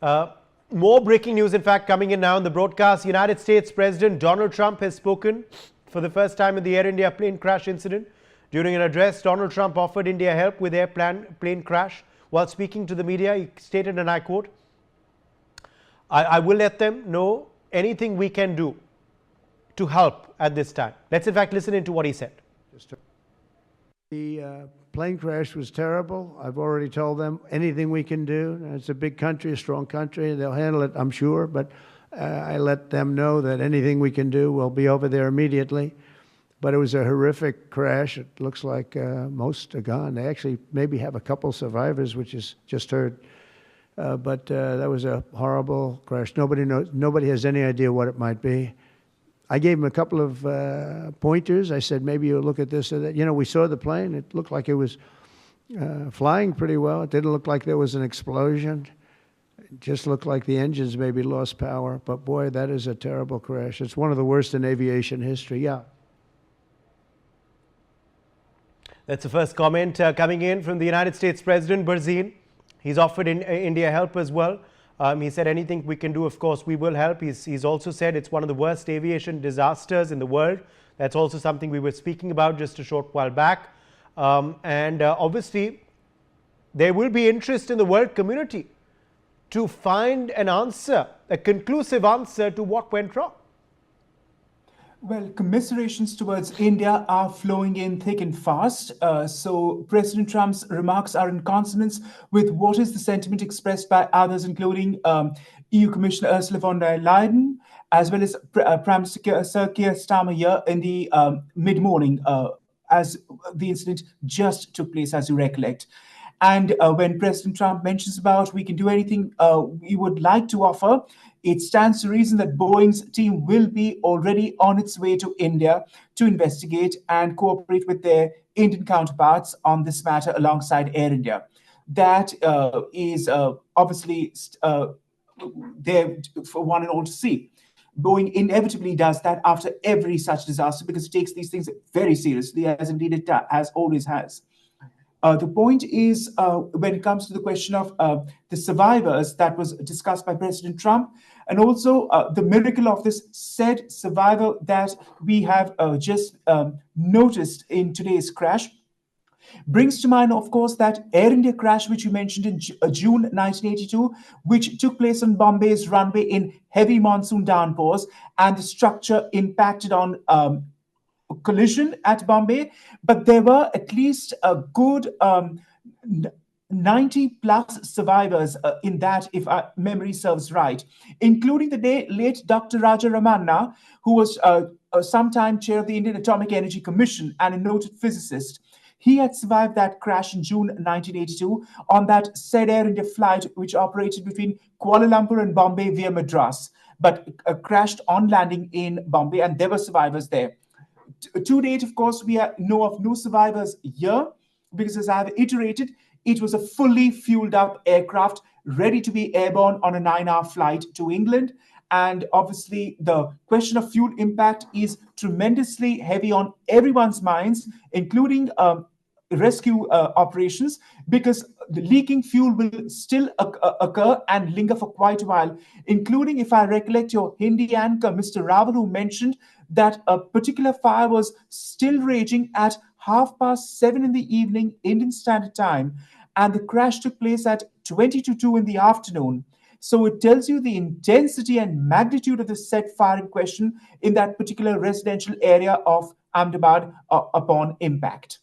Uh, More breaking news, in fact, coming in now in the broadcast. United States President Donald Trump has spoken for the first time in the Air India plane crash incident. During an address, Donald Trump offered India help with their plane crash. While speaking to the media, he stated, and I quote, I will let them know anything we can do to help at this time. Let's in fact listen into what he said. The plane crash was terrible. I've already told them anything we can do. It's a big country, a strong country. They'll handle it, I'm sure. But I let them know that anything we can do, we'll be over there immediately. But it was a horrific crash. It looks like most are gone. They actually maybe have a couple survivors, which is just heard. But that was a horrible crash. Nobody knows. Nobody has any idea what it might be. I gave him a couple of pointers. I said, maybe you'll look at this or that. You know, we saw the plane. It looked like it was flying pretty well. It didn't look like there was an explosion. It just looked like the engines maybe lost power. But boy, that is a terrible crash. It's one of the worst in aviation history. Yeah. That's the first comment coming in from the United States President Barzin. He's offered India help as well. He said anything we can do, of course, we will help. He's also said it's one of the worst aviation disasters in the world. That's also something we were speaking about just a short while back. Obviously, there will be interest in the world community to find an answer, a conclusive answer to what went wrong. Well, commiserations towards India are flowing in thick and fast. So President Trump's remarks are in consonance with what is the sentiment expressed by others, including EU Commissioner Ursula von der Leyen, as well as Prime Minister Sir Keir Starmer here in the mid-morning, as the incident just took place, as you recollect. And when President Trump mentions about we can do anything we would like to offer, it stands to reason that Boeing's team will be already on its way to India to investigate and cooperate with their Indian counterparts on this matter alongside Air India. That is obviously there for one and all to see. Boeing inevitably does that after every such disaster because it takes these things very seriously, as indeed it has, always has. The point is, when it comes to the question of the survivors that was discussed by President Trump, and also the miracle of this said survivor that we have just noticed in today's crash, brings to mind, of course, that Air India crash, which you mentioned in June 1982, which took place on Bombay's runway in heavy monsoon downpours, and the structure impacted on collision at Bombay, but there were at least a good 90 plus survivors in that, if memory serves right, including the late Dr. Raja Ramanna, who was sometime chair of the Indian Atomic Energy Commission and a noted physicist. He had survived that crash in June 1982 on that said Air India flight, which operated between Kuala Lumpur and Bombay via Madras, but crashed on landing in Bombay, and there were survivors there. To date, of course, we know of no survivors here because, as I've iterated, it was a fully fueled up aircraft ready to be airborne on a 9-hour flight to England. And obviously, the question of fuel impact is tremendously heavy on everyone's minds, including rescue operations, because the leaking fuel will still occur and linger for quite a while, including, if I recollect, your Hindi anchor, Mr. Raval, who mentioned that a particular fire was still raging at 7:30 in the evening, Indian Standard Time, and the crash took place at 2:52 in the afternoon. So it tells you the intensity and magnitude of the said fire in question in that particular residential area of Ahmedabad upon impact.